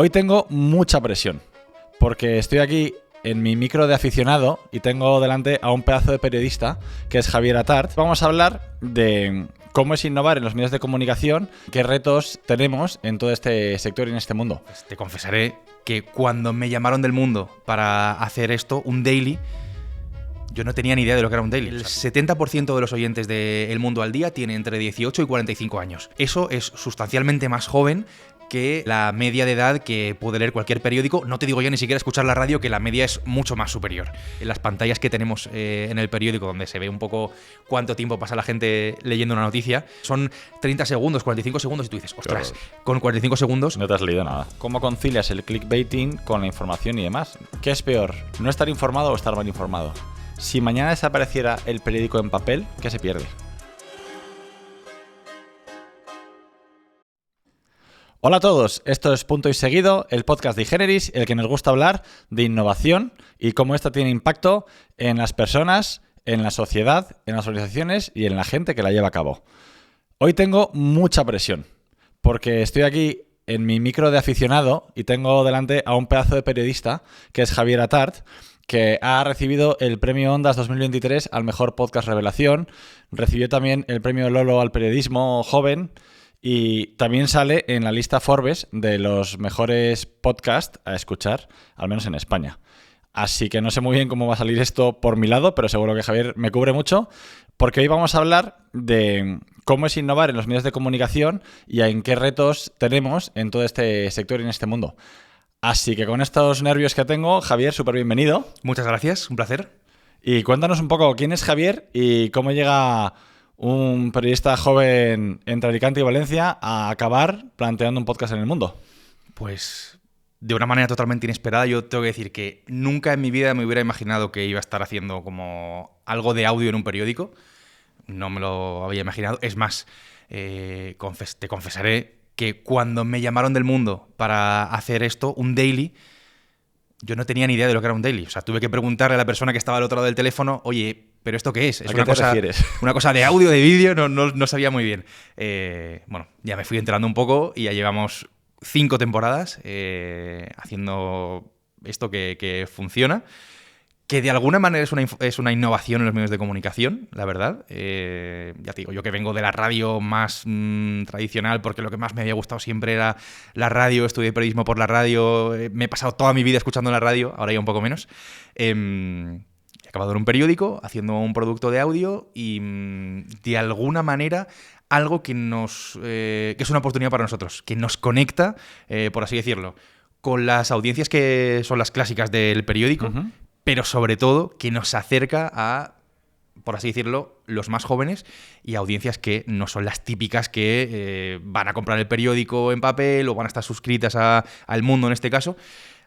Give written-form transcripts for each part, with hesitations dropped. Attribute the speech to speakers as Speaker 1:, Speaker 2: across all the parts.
Speaker 1: Hoy tengo mucha presión, porque estoy aquí en mi micro de aficionado y tengo delante a un pedazo de periodista que es Javier Atart. Vamos a hablar de cómo es innovar en los medios de comunicación, qué retos tenemos en todo este sector y en este mundo.
Speaker 2: Pues te confesaré que cuando me llamaron del Mundo para hacer esto, un daily, yo no tenía ni idea de lo que era un daily. El 70% de los oyentes de El Mundo al Día tiene entre 18 y 45 años. Eso es sustancialmente más joven que la media de edad que puede leer cualquier periódico. No te digo yo ni siquiera escuchar la radio, que la media es mucho más superior. En las pantallas que tenemos en el periódico, donde se ve un poco cuánto tiempo pasa la gente leyendo una noticia, son 30 segundos, 45 segundos, y tú dices, ostras, claro, con 45 segundos...
Speaker 1: No te has leído nada. ¿Cómo concilias el clickbaiting con la información y demás? ¿Qué es peor, no estar informado o estar mal informado? Si mañana desapareciera el periódico en papel, ¿qué se pierde? Hola a todos, esto es Punto y Seguido, el podcast de iGeneris, el que nos gusta hablar de innovación y cómo esta tiene impacto en las personas, en la sociedad, en las organizaciones y en la gente que la lleva a cabo. Hoy tengo mucha presión, porque estoy aquí en mi micro de aficionado y tengo delante a un pedazo de periodista que es Javier Atart, que ha recibido el premio Ondas 2023 al mejor podcast revelación, recibió también el premio Lolo al periodismo joven y también sale en la lista Forbes de los mejores podcasts a escuchar, al menos en España. Así que no sé muy bien cómo va a salir esto por mi lado, pero seguro que Javier me cubre mucho, porque hoy vamos a hablar de cómo es innovar en los medios de comunicación y en qué retos tenemos en todo este sector y en este mundo. Así que con estos nervios que tengo, Javier, súper bienvenido.
Speaker 2: Muchas gracias, un placer.
Speaker 1: Y cuéntanos un poco quién es Javier y cómo llega un periodista joven entre Alicante y Valencia a acabar planteando un podcast en el mundo.
Speaker 2: Pues de una manera totalmente inesperada. Yo tengo que decir que nunca en mi vida me hubiera imaginado que iba a estar haciendo como algo de audio en un periódico. No me lo había imaginado. Es más, te confesaré que cuando me llamaron del Mundo para hacer esto, un daily, yo no tenía ni idea de lo que era un daily. O sea, tuve que preguntarle a la persona que estaba al otro lado del teléfono, oye, ¿pero esto qué es? ¿Es
Speaker 1: una cosa,
Speaker 2: una cosa de audio, de vídeo? No sabía muy bien. Bueno, ya me fui enterando un poco y ya llevamos 5 temporadas haciendo esto que funciona, que de alguna manera es una innovación en los medios de comunicación, la verdad. Ya te digo, yo que vengo de la radio más tradicional, porque lo que más me había gustado siempre era la radio, estudié periodismo por la radio, me he pasado toda mi vida escuchando la radio, ahora ya un poco menos. He acabado en un periódico, haciendo un producto de audio y de alguna manera algo que es una oportunidad para nosotros, que nos conecta, por así decirlo, con las audiencias que son las clásicas del periódico, pero sobre todo que nos acerca a, por así decirlo, los más jóvenes y audiencias que no son las típicas que van a comprar el periódico en papel o van a estar suscritas a El Mundo en este caso.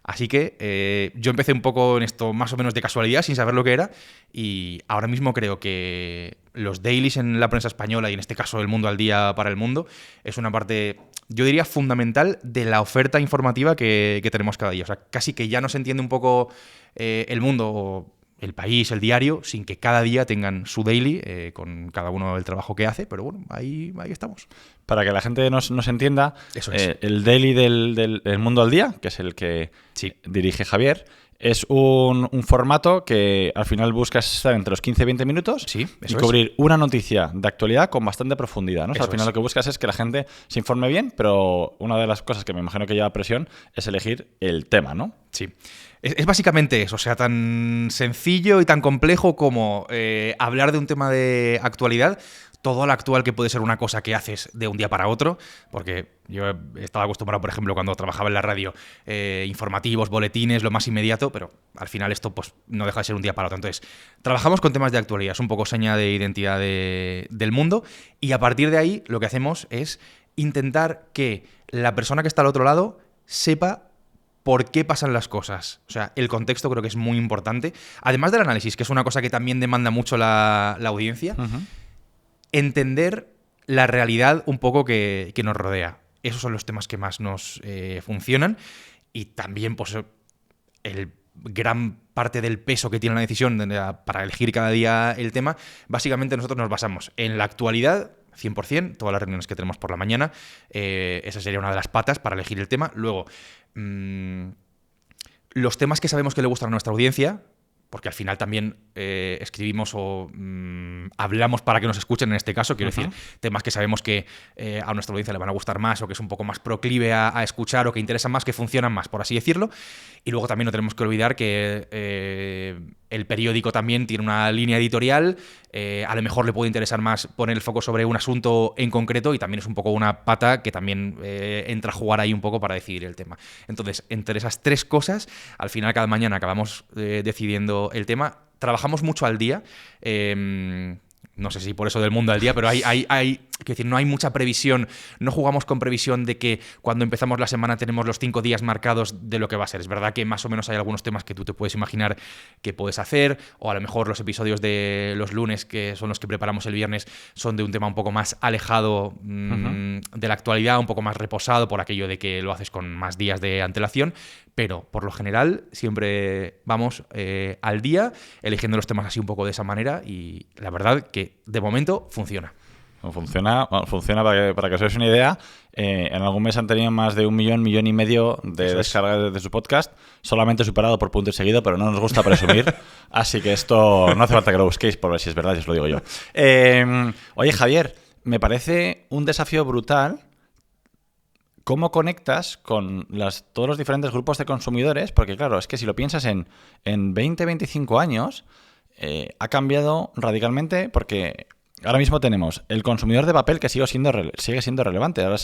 Speaker 2: Así que yo empecé un poco en esto más o menos de casualidad, sin saber lo que era, y ahora mismo creo que los dailies en la prensa española, y en este caso El Mundo al Día para El Mundo, es una parte, yo diría, fundamental de la oferta informativa que tenemos cada día. O sea, casi que ya no se entiende un poco El Mundo o El País, El Diario, sin que cada día tengan su daily, con cada uno el trabajo que hace, pero bueno, ahí estamos.
Speaker 1: Para que la gente nos entienda,
Speaker 2: eso es.
Speaker 1: El daily del Mundo al Día, que es el que dirige Javier, es un formato que al final buscas estar entre los 15 y 20 minutos y cubrir una noticia de actualidad con bastante profundidad, ¿no? O sea, al final lo que buscas es que la gente se informe bien, pero una de las cosas que me imagino que lleva presión es elegir el tema, ¿no?
Speaker 2: Sí. Es básicamente eso, o sea, tan sencillo y tan complejo como hablar de un tema de actualidad, todo lo actual que puede ser una cosa que haces de un día para otro, porque yo estaba acostumbrado, por ejemplo, cuando trabajaba en la radio, informativos, boletines, lo más inmediato, pero al final esto pues no deja de ser un día para otro. Entonces, trabajamos con temas de actualidad, es un poco seña de identidad del mundo, y a partir de ahí lo que hacemos es intentar que la persona que está al otro lado sepa por qué pasan las cosas. O sea, el contexto creo que es muy importante. Además del análisis, que es una cosa que también demanda mucho la audiencia, entender la realidad un poco que nos rodea. Esos son los temas que más nos funcionan. Y también, pues, gran parte del peso que tiene la decisión para elegir cada día el tema, básicamente nosotros nos basamos en la actualidad, 100%, todas las reuniones que tenemos por la mañana. Esa sería una de las patas para elegir el tema. Luego, los temas que sabemos que le gustan a nuestra audiencia, porque al final también escribimos o hablamos para que nos escuchen en este caso, quiero decir, temas que sabemos que a nuestra audiencia le van a gustar más o que es un poco más proclive a escuchar o que interesan más, que funcionan más, por así decirlo. Y luego también no tenemos que olvidar que el periódico también tiene una línea editorial, a lo mejor le puede interesar más poner el foco sobre un asunto en concreto y también es un poco una pata que también entra a jugar ahí un poco para decidir el tema. Entonces, entre esas tres cosas, al final cada mañana acabamos decidiendo el tema. Trabajamos mucho al día. No sé si por eso del mundo al día, pero quiero decir, no hay mucha previsión. No jugamos con previsión de que cuando empezamos la semana tenemos los 5 días marcados de lo que va a ser. Es verdad que más o menos hay algunos temas que tú te puedes imaginar que puedes hacer, o a lo mejor los episodios de los lunes, que son los que preparamos el viernes, son de un tema un poco más alejado de la actualidad, un poco más reposado por aquello de que lo haces con más días de antelación. Pero, por lo general, siempre vamos al día, eligiendo los temas así un poco de esa manera y la verdad que, de momento, funciona.
Speaker 1: Funciona para que os hagáis una idea. En algún mes han tenido más de 1 millón, 1,5 millones de descargas de su podcast, solamente superado por Punto y Seguido, pero no nos gusta presumir, así que esto no hace falta que lo busquéis por ver si es verdad, si os lo digo yo. Oye, Javier, me parece un desafío brutal. ¿Cómo conectas con todos los diferentes grupos de consumidores? Porque claro, es que si lo piensas en 20, 25 años, ha cambiado radicalmente porque ahora mismo tenemos el consumidor de papel que sigue siendo relevante. Ahora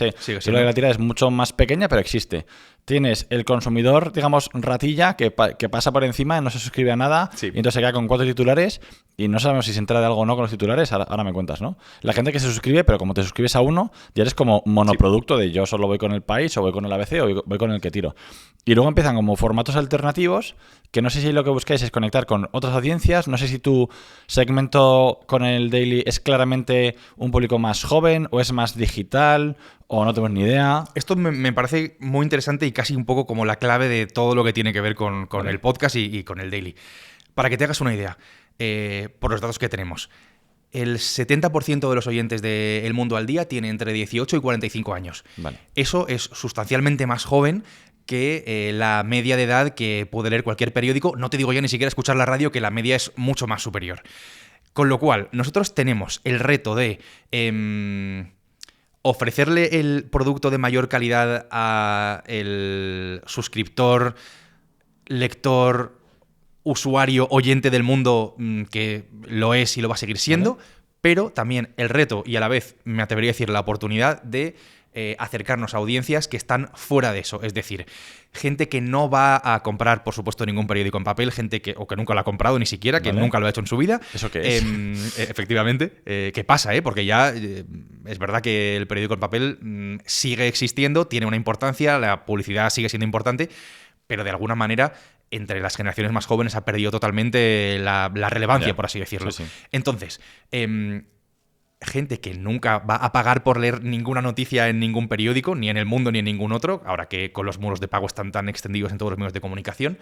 Speaker 1: la tira es mucho más pequeña, pero existe. Tienes el consumidor, digamos, ratilla, que pasa por encima, no se suscribe a nada, y entonces se queda con 4 titulares y no sabemos si se entera de algo o no con los titulares. Ahora me cuentas, ¿no? La gente que se suscribe, pero como te suscribes a uno, ya eres como monoproducto de yo solo voy con el País, o voy con el ABC, o voy con el que tiro. Y luego empiezan como formatos alternativos, que no sé si lo que buscáis es conectar con otras audiencias, no sé si tu segmento con el Daily es claramente un público más joven, o es más digital, o no tenemos ni idea.
Speaker 2: Esto me parece muy interesante y casi un poco como la clave de todo lo que tiene que ver con el podcast y con el Daily. Para que te hagas una idea, por los datos que tenemos, el 70% de los oyentes de El Mundo al Día tiene entre 18 y 45 años.
Speaker 1: Vale.
Speaker 2: Eso es sustancialmente más joven que la media de edad que puede leer cualquier periódico. No te digo ya ni siquiera escuchar la radio, que la media es mucho más superior. Con lo cual, nosotros tenemos el reto de ofrecerle el producto de mayor calidad a el suscriptor, lector, usuario, oyente del Mundo, que lo es y lo va a seguir siendo, ¿vale? Pero también el reto y a la vez, me atrevería a decir, la oportunidad de acercarnos a audiencias que están fuera de eso. Es decir, gente que no va a comprar, por supuesto, ningún periódico en papel, gente que nunca lo ha comprado ni siquiera, que nunca lo ha hecho en su vida.
Speaker 1: ¿Eso qué es?
Speaker 2: Efectivamente. ¿Qué pasa? Porque ya es verdad que el periódico en papel sigue existiendo, tiene una importancia, la publicidad sigue siendo importante, pero de alguna manera entre las generaciones más jóvenes ha perdido totalmente la relevancia, por así decirlo.
Speaker 1: Sí.
Speaker 2: Entonces, gente que nunca va a pagar por leer ninguna noticia en ningún periódico, ni en El Mundo ni en ningún otro, ahora que con los muros de pago están tan extendidos en todos los medios de comunicación,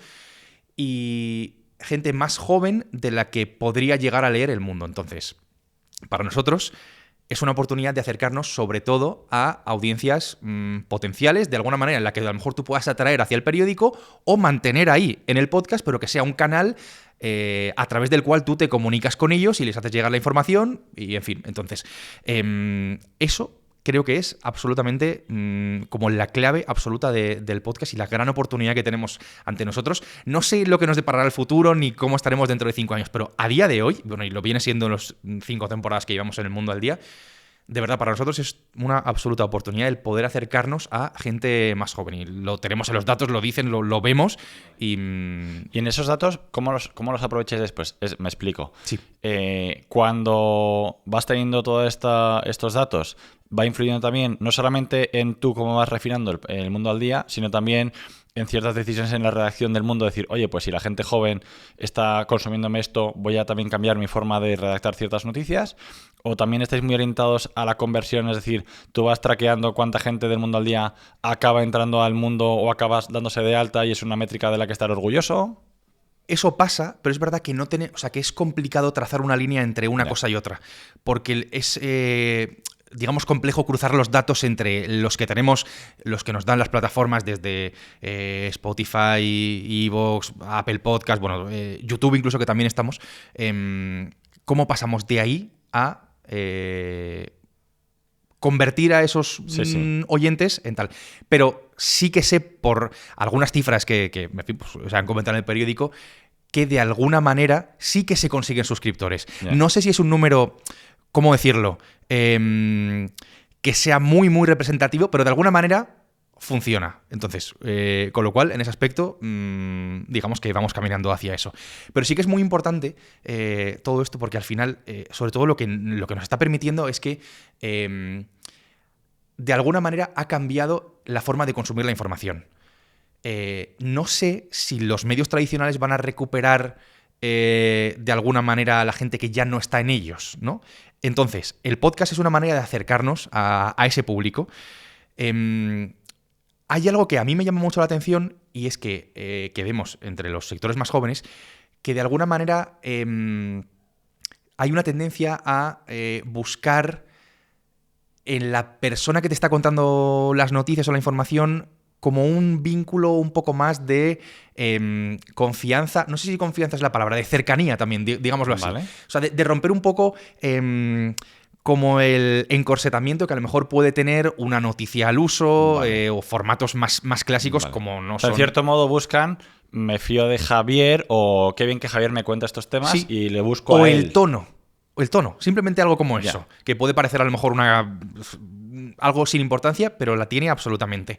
Speaker 2: y gente más joven de la que podría llegar a leer El Mundo. Entonces, para nosotros es una oportunidad de acercarnos sobre todo a audiencias potenciales, de alguna manera en la que a lo mejor tú puedas atraer hacia el periódico o mantener ahí en el podcast, pero que sea un canal a través del cual tú te comunicas con ellos y les haces llegar la información y, en fin, entonces, eso creo que es absolutamente como la clave absoluta del podcast y la gran oportunidad que tenemos ante nosotros. No sé lo que nos deparará el futuro ni cómo estaremos dentro de 5 años, pero a día de hoy, bueno, y lo viene siendo en las 5 temporadas que llevamos en El Mundo al Día, de verdad, para nosotros es una absoluta oportunidad el poder acercarnos a gente más joven. Y lo tenemos en los datos, lo dicen, lo vemos. Y
Speaker 1: en esos datos, ¿cómo los aprovecháis después? Me explico.
Speaker 2: Sí.
Speaker 1: Cuando vas teniendo todos estos datos, va influyendo también no solamente en tú cómo vas refinando el Mundo al Día, sino también en ciertas decisiones en la redacción del Mundo, decir, oye, pues si la gente joven está consumiéndome esto, voy a también cambiar mi forma de redactar ciertas noticias. O también estáis muy orientados a la conversión, es decir, tú vas traqueando cuánta gente del Mundo al Día acaba entrando al Mundo o acabas dándose de alta y es una métrica de la que estar orgulloso.
Speaker 2: Eso pasa, pero es verdad que que es complicado trazar una línea entre una cosa y otra, porque digamos, complejo cruzar los datos entre los que tenemos, los que nos dan las plataformas desde Spotify, iVoox, Apple Podcast, bueno, YouTube incluso, que también estamos. ¿Cómo pasamos de ahí a convertir a esos oyentes en tal? Pero sí que sé por algunas cifras que pues, se han comentado en el periódico que de alguna manera sí que se consiguen suscriptores. Yeah. No sé si es un número, ¿cómo decirlo? Que sea muy, muy representativo, pero de alguna manera funciona. Entonces, con lo cual, en ese aspecto, digamos que vamos caminando hacia eso. Pero sí que es muy importante todo esto, porque al final, sobre todo lo que nos está permitiendo es que de alguna manera ha cambiado la forma de consumir la información. No sé si los medios tradicionales van a recuperar de alguna manera a la gente que ya no está en ellos, ¿no? Entonces, el podcast es una manera de acercarnos a ese público. Hay algo que a mí me llama mucho la atención y es que vemos entre los sectores más jóvenes que de alguna manera hay una tendencia a buscar en la persona que te está contando las noticias o la información como un vínculo un poco más de confianza, no sé si confianza es la palabra, de cercanía también, digámoslo así. Vale. O sea, de romper un poco como el encorsetamiento que a lo mejor puede tener una noticia al uso, vale. O formatos más clásicos, vale. Como no son...
Speaker 1: En cierto modo buscan, me fío de Javier, o qué bien que Javier me cuenta estos temas, sí. Y le busco a él.
Speaker 2: O el tono, simplemente algo como eso, que puede parecer a lo mejor algo sin importancia, pero la tiene absolutamente.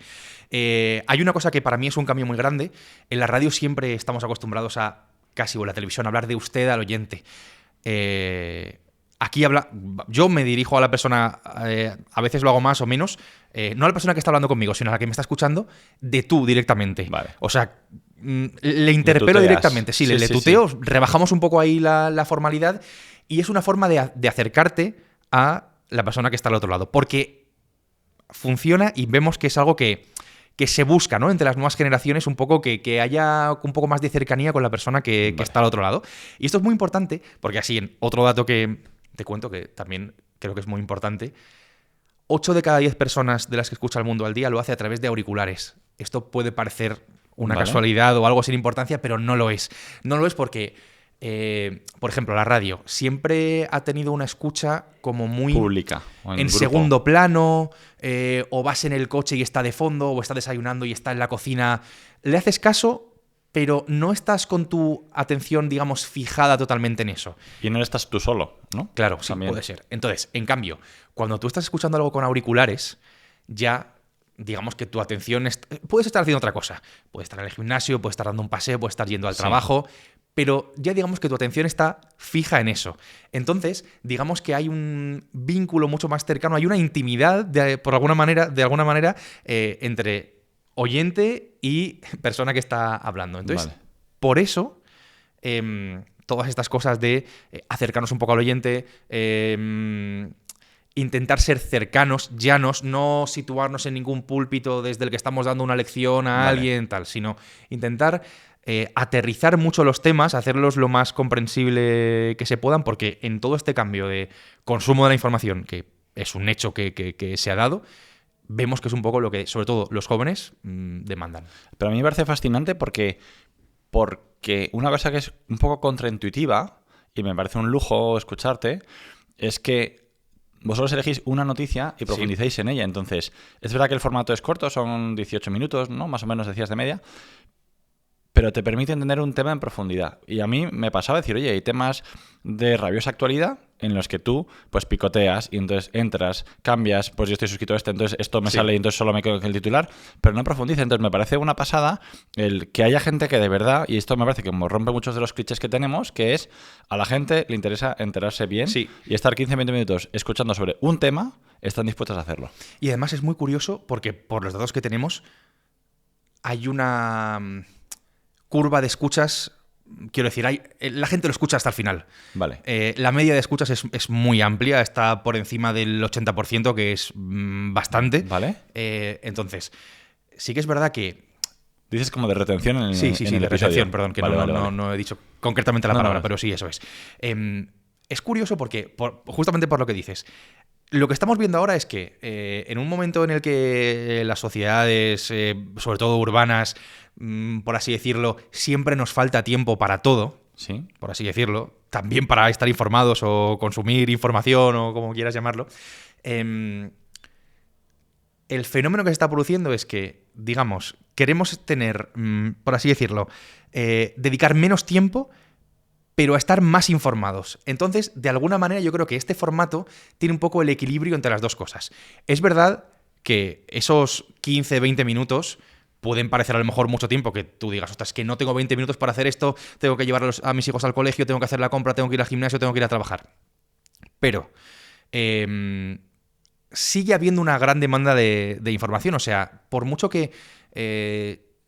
Speaker 2: Hay una cosa que para mí es un cambio muy grande. En la radio siempre estamos acostumbrados a, casi, o en la televisión, a hablar de usted al oyente. Aquí yo me dirijo a la persona, a veces lo hago más o menos, no a la persona que está hablando conmigo, sino a la que me está escuchando, de tú directamente.
Speaker 1: Vale.
Speaker 2: O sea, le interpelo directamente. Sí, le tuteo, sí. Rebajamos un poco ahí la formalidad y es una forma de acercarte a la persona que está al otro lado. Porque funciona y vemos que es algo que se busca, ¿no? Entre las nuevas generaciones, un poco que haya un poco más de cercanía con la persona que está al otro lado. Y esto es muy importante porque así, en otro dato que te cuento, que también creo que es muy importante, 8 de cada 10 personas de las que escucha el mundo al día lo hace a través de auriculares. Esto puede parecer una casualidad o algo sin importancia, pero no lo es. No lo es porque, por ejemplo, la radio siempre ha tenido una escucha como muy...
Speaker 1: pública.
Speaker 2: En segundo plano, o vas en el coche y está de fondo, o está desayunando y está en la cocina. Le haces caso, pero no estás con tu atención, digamos, fijada totalmente en eso.
Speaker 1: Y no estás tú solo, ¿no?
Speaker 2: Claro, sí, puede ser. Entonces, en cambio, cuando tú estás escuchando algo con auriculares, ya, digamos que tu atención... puedes estar haciendo otra cosa. Puedes estar en el gimnasio, puedes estar dando un paseo, puedes estar yendo al trabajo, pero ya digamos que tu atención está fija en eso. Entonces, digamos que hay un vínculo mucho más cercano, hay una intimidad, de alguna manera, entre oyente y persona que está hablando. Entonces, por eso, todas estas cosas de acercarnos un poco al oyente, intentar ser cercanos, llanos, no situarnos en ningún púlpito desde el que estamos dando una lección a alguien, tal, sino intentar aterrizar mucho los temas, hacerlos lo más comprensible que se puedan, porque en todo este cambio de consumo de la información, que es un hecho que se ha dado, vemos que es un poco lo que, sobre todo, los jóvenes demandan.
Speaker 1: Pero a mí me parece fascinante porque una cosa que es un poco contraintuitiva, y me parece un lujo escucharte, es que vosotros elegís una noticia y profundizáis en ella. Entonces, es verdad que el formato es corto, son 18 minutos, ¿no? Más o menos, decías, de media, pero te permite entender un tema en profundidad. Y a mí me pasaba decir, oye, hay temas de rabiosa actualidad en los que tú pues picoteas y entonces entras, cambias, pues yo estoy suscrito a entonces esto me sale y entonces solo me quedo con el titular, pero no profundiza. Entonces me parece una pasada el que haya gente que de verdad, y esto me parece que rompe muchos de los clichés que tenemos, que es a la gente le interesa enterarse bien y estar 15-20 minutos escuchando sobre un tema, están dispuestos a hacerlo.
Speaker 2: Y además es muy curioso porque por los datos que tenemos hay una curva de escuchas, quiero decir, la gente lo escucha hasta el final.
Speaker 1: Vale.
Speaker 2: La media de escuchas es muy amplia, está por encima del 80%, que es bastante.
Speaker 1: Vale.
Speaker 2: Entonces, sí que es verdad que...
Speaker 1: Dices como de retención en el
Speaker 2: Sí,
Speaker 1: en el
Speaker 2: de
Speaker 1: episodio.
Speaker 2: retención, perdón, que no he dicho concretamente la palabra, pero sí, eso es. Es curioso porque, justamente por lo que dices, lo que estamos viendo ahora es que en un momento en el que las sociedades, sobre todo urbanas, por así decirlo, siempre nos falta tiempo para todo,
Speaker 1: Sí.
Speaker 2: por así decirlo, también para estar informados o consumir información o como quieras llamarlo, el fenómeno que se está produciendo es que, digamos, queremos tener, por así decirlo, dedicar menos tiempo, pero a estar más informados. Entonces, de alguna manera, yo creo que este formato tiene un poco el equilibrio entre las dos cosas. Es verdad que esos 15, 20 minutos pueden parecer a lo mejor mucho tiempo, que tú digas, ostras, es que no tengo 20 minutos para hacer esto, tengo que llevar a mis hijos al colegio, tengo que hacer la compra, tengo que ir al gimnasio, tengo que ir a trabajar. Pero sigue habiendo una gran demanda de información. O sea, por mucho que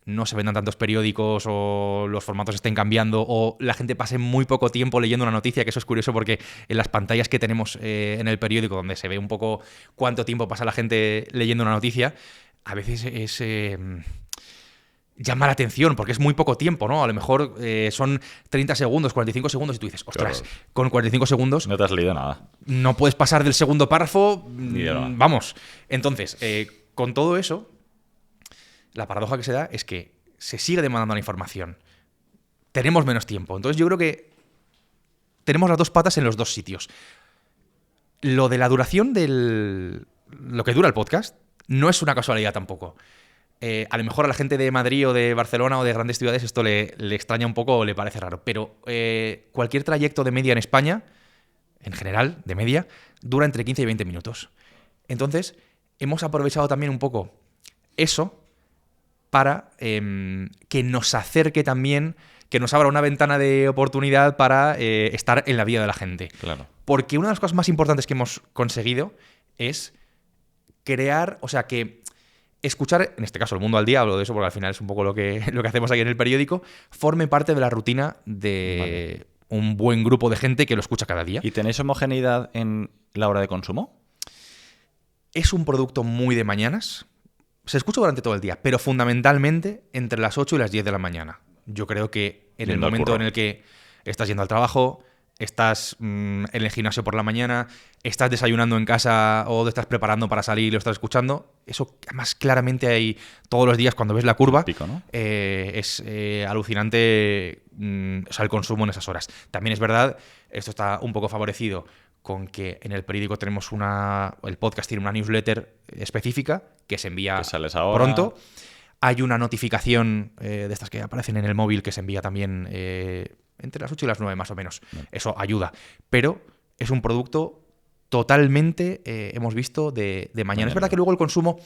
Speaker 2: no se vendan tantos periódicos o los formatos estén cambiando o la gente pase muy poco tiempo leyendo una noticia, que eso es curioso porque en las pantallas que tenemos en el periódico, donde se ve un poco cuánto tiempo pasa la gente leyendo una noticia, a veces llama la atención porque es muy poco tiempo, ¿no? A lo mejor son 30 segundos, 45 segundos y tú dices, ostras,
Speaker 1: Claro.
Speaker 2: con 45 segundos
Speaker 1: No te has leído nada.
Speaker 2: no puedes pasar del segundo párrafo.
Speaker 1: Ni de broma.
Speaker 2: Vamos. Entonces, con todo eso, la paradoja que se da es que se sigue demandando la información. Tenemos menos tiempo. Entonces yo creo que tenemos las dos patas en los dos sitios. Lo de la duración lo que dura el podcast no es una casualidad tampoco. A lo mejor a la gente de Madrid o de Barcelona o de grandes ciudades esto le extraña un poco o le parece raro. Pero cualquier trayecto de media en España, en general, de media, dura entre 15 y 20 minutos. Entonces, hemos aprovechado también un poco eso para que nos acerque también, que nos abra una ventana de oportunidad para estar en la vida de la gente.
Speaker 1: Claro.
Speaker 2: Porque una de las cosas más importantes que hemos conseguido es crear, o sea, que escuchar, en este caso El Mundo al Día, hablo de eso porque al final es un poco lo que hacemos aquí en el periódico, forme parte de la rutina de un buen grupo de gente que lo escucha cada día.
Speaker 1: ¿Y tenéis homogeneidad en la hora de consumo?
Speaker 2: Es un producto muy de mañanas. Se escucha durante todo el día, pero fundamentalmente entre las 8 y las 10 de la mañana. Yo creo que en el
Speaker 1: Yendo al
Speaker 2: momento
Speaker 1: curro.
Speaker 2: en el que estás yendo al trabajo, estás en el gimnasio por la mañana, estás desayunando en casa o te estás preparando para salir y lo estás escuchando, eso más claramente hay todos los días cuando ves la curva.
Speaker 1: Pico, ¿no?
Speaker 2: Es alucinante, o sea, el consumo en esas horas. También es verdad, esto está un poco favorecido con que en el periódico tenemos el podcast tiene una newsletter específica que se envía
Speaker 1: Que sales ahora.
Speaker 2: pronto. Hay una notificación de estas que aparecen en el móvil que se envía también entre las 8 y las 9 más o menos.
Speaker 1: Bien.
Speaker 2: Eso ayuda. Pero es un producto totalmente, hemos visto, de mañana. Es verdad que luego el consumo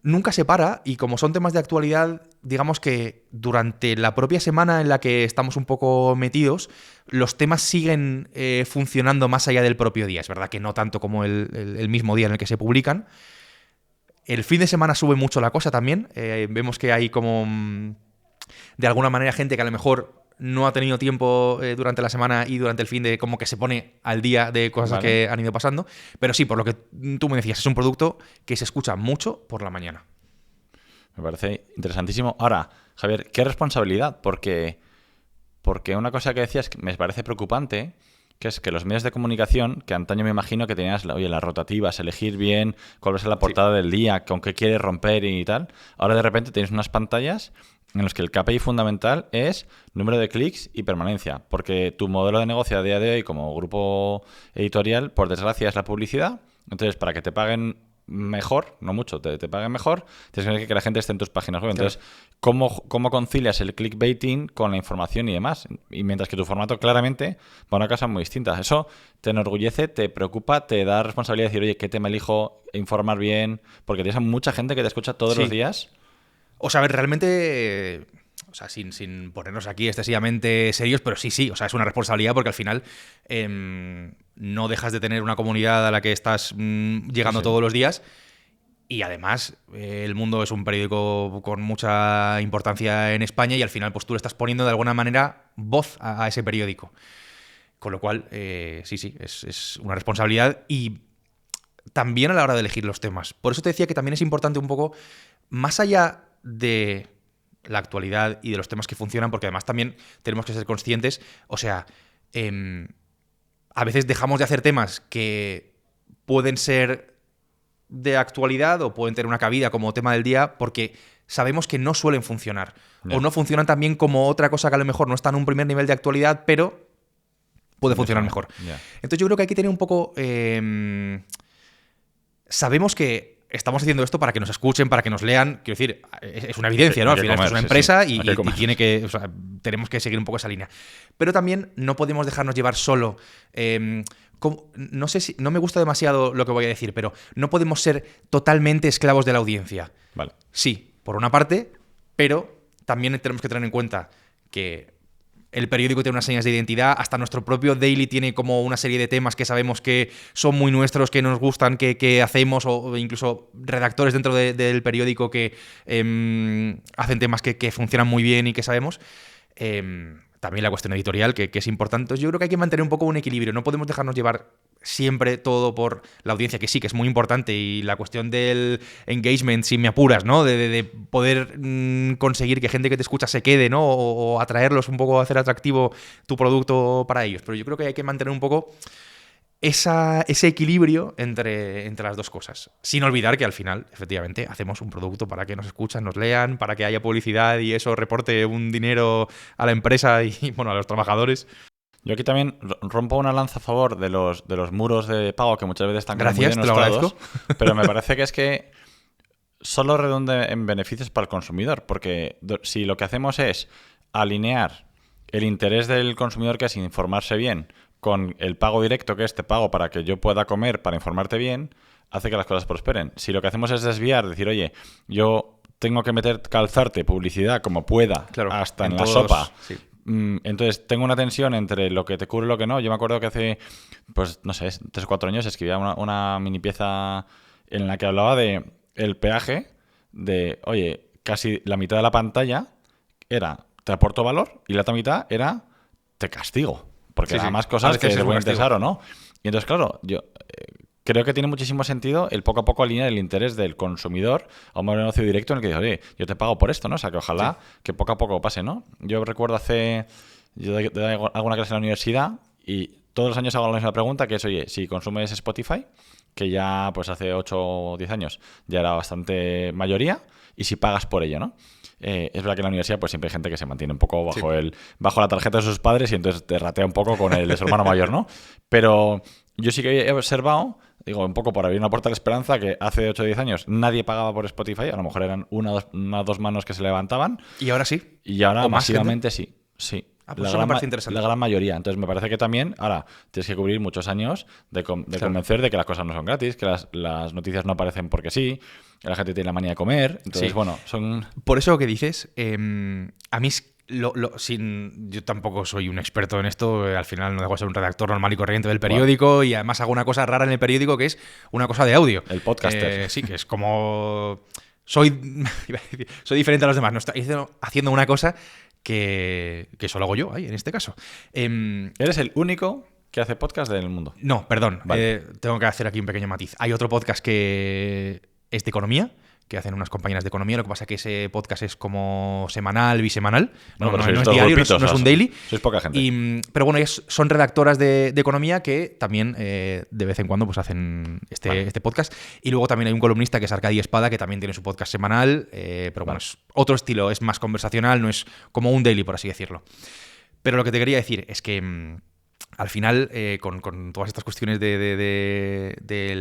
Speaker 2: nunca se para y como son temas de actualidad, digamos que durante la propia semana en la que estamos un poco metidos, los temas siguen funcionando más allá del propio día. Es verdad que no tanto como el mismo día en el que se publican. El fin de semana sube mucho la cosa también. Vemos que hay como, de alguna manera, gente que a lo mejor no ha tenido tiempo durante la semana y durante el fin de como que se pone al día de cosas
Speaker 1: Vale.
Speaker 2: que han ido pasando. Pero sí, por lo que tú me decías, es un producto que se escucha mucho por la mañana.
Speaker 1: Me parece interesantísimo. Ahora, Javier, ¿qué responsabilidad? Porque una cosa que decías que me parece preocupante, que es que los medios de comunicación, que antaño me imagino que tenías, oye, las rotativas, elegir bien cuál va a ser la portada del día, con qué quieres romper y tal, ahora de repente tienes unas pantallas en las que el KPI fundamental es número de clics y permanencia, porque tu modelo de negocio a día de hoy como grupo editorial, por desgracia, es la publicidad. Entonces, para que te paguen mejor, no mucho, te paguen mejor, tienes que la gente esté en tus páginas web.
Speaker 2: Claro.
Speaker 1: Entonces, ¿cómo concilias el clickbaiting con la información y demás? Y mientras que tu formato claramente va a una cosa muy distinta. Eso te enorgullece, te preocupa, te da responsabilidad de decir, oye, ¿qué tema elijo? Informar bien, porque tienes a mucha gente que te escucha todos
Speaker 2: Sí.
Speaker 1: los días.
Speaker 2: O sea, a ver, realmente, o sea, sin ponernos aquí excesivamente serios, pero sí, o sea, es una responsabilidad porque al final no dejas de tener una comunidad a la que estás llegando
Speaker 1: Sí.
Speaker 2: todos los días y además El Mundo es un periódico con mucha importancia en España y al final pues tú le estás poniendo de alguna manera voz a ese periódico. Con lo cual, sí, es una responsabilidad y también a la hora de elegir los temas. Por eso te decía que también es importante un poco, más allá de la actualidad y de los temas que funcionan, porque además también tenemos que ser conscientes, o sea, a veces dejamos de hacer temas que pueden ser de actualidad o pueden tener una cabida como tema del día porque sabemos que no suelen funcionar. O no funcionan tan bien como otra cosa que a lo mejor no está en un primer nivel de actualidad, pero puede funcionar mejor. Entonces yo creo que hay que tener un poco... sabemos que estamos haciendo esto para que nos escuchen, para que nos lean. Quiero decir, es una evidencia, ¿no? Al final esto es una empresa y tiene que, o sea, tenemos que seguir un poco esa línea. Pero también no podemos dejarnos llevar solo... no sé si... No me gusta demasiado lo que voy a decir, pero no podemos ser totalmente esclavos de la audiencia.
Speaker 1: Vale.
Speaker 2: Sí, por una parte, pero también tenemos que tener en cuenta que el periódico tiene unas señas de identidad, hasta nuestro propio daily tiene como una serie de temas que sabemos que son muy nuestros, que nos gustan, que hacemos, o incluso redactores dentro del periódico que hacen temas que funcionan muy bien y que sabemos. También la cuestión editorial, que es importante. Entonces yo creo que hay que mantener un poco un equilibrio. No podemos dejarnos llevar siempre todo por la audiencia, que sí, que es muy importante. Y la cuestión del engagement, si me apuras, ¿no? De poder conseguir que gente que te escucha se quede, ¿no? O atraerlos un poco, hacer atractivo tu producto para ellos. Pero yo creo que hay que mantener un poco ese equilibrio entre las dos cosas. Sin olvidar que al final, efectivamente, hacemos un producto para que nos escuchan, nos lean, para que haya publicidad y eso reporte un dinero a la empresa y, bueno, a los trabajadores.
Speaker 1: Yo aquí también rompo una lanza a favor de los muros de pago que muchas veces están como
Speaker 2: Gracias,
Speaker 1: muy
Speaker 2: te lo
Speaker 1: denostados,
Speaker 2: agradezco.
Speaker 1: pero me parece que es que solo redunda en beneficios para el consumidor, porque si lo que hacemos es alinear el interés del consumidor, que es informarse bien, con el pago directo, que es te pago para que yo pueda comer, para informarte bien, hace que las cosas prosperen. Si lo que hacemos es desviar, decir, oye, yo tengo que calzarte publicidad como pueda,
Speaker 2: claro,
Speaker 1: hasta en la sopa.
Speaker 2: Sí.
Speaker 1: Entonces tengo una tensión entre lo que te cubre y lo que no. Yo me acuerdo que hace, pues no sé, 3 o 4 años escribía una mini pieza en la que hablaba de el peaje, de, oye, casi la mitad de la pantalla era te aporto valor y la otra mitad era te castigo. Porque hay más cosas que te pueden interesar o no. Y entonces, claro, yo creo que tiene muchísimo sentido el poco a poco alinear el interés del consumidor a un modelo de negocio directo en el que dice, oye, yo te pago por esto, ¿no? O sea, que ojalá que poco a poco pase, ¿no? Yo recuerdo yo doy alguna clase en la universidad y todos los años hago la misma pregunta, que es, oye, si consumes Spotify, que ya pues hace 8 o 10 años ya era bastante mayoría, y si pagas por ello, ¿no? Es verdad que en la universidad pues siempre hay gente que se mantiene un poco bajo la tarjeta de sus padres y entonces te ratea un poco con el de su hermano mayor, ¿no? Pero yo sí que he observado, digo, un poco por abrir una puerta de esperanza, que hace 8 o 10 años nadie pagaba por Spotify, a lo mejor eran una o dos manos que se levantaban.
Speaker 2: ¿Y ahora sí?
Speaker 1: Y ahora masivamente sí.
Speaker 2: Pues eso me parece interesante.
Speaker 1: La gran mayoría. Entonces me parece que también ahora tienes que cubrir muchos años de convencer de que las cosas no son gratis, que las noticias no aparecen porque sí, que la gente tiene la manía de comer. Entonces, bueno, son...
Speaker 2: Por eso que dices, a mí yo tampoco soy un experto en esto, al final no dejo de ser un redactor normal y corriente del periódico y además hago una cosa rara en el periódico que es una cosa de audio.
Speaker 1: El podcaster.
Speaker 2: Sí, que es como... Soy diferente a los demás, no estoy haciendo una cosa que solo hago yo ahí, en este caso.
Speaker 1: Eres el único que hace podcast del mundo.
Speaker 2: No, perdón.
Speaker 1: Vale.
Speaker 2: Tengo que hacer aquí un pequeño matiz. Hay otro podcast que es de economía, que hacen unas compañeras de economía. Lo que pasa es que ese podcast es como semanal, bisemanal. No es diario, no es un daily.
Speaker 1: Sois poca gente.
Speaker 2: Pero bueno, son redactoras de economía que también de vez en cuando pues hacen este podcast. Y luego también hay un columnista que es Arcadi Espada, que también tiene su podcast semanal. Pero bueno, es otro estilo, es más conversacional, no es como un daily, por así decirlo. Pero lo que te quería decir es que... al final, con todas estas cuestiones de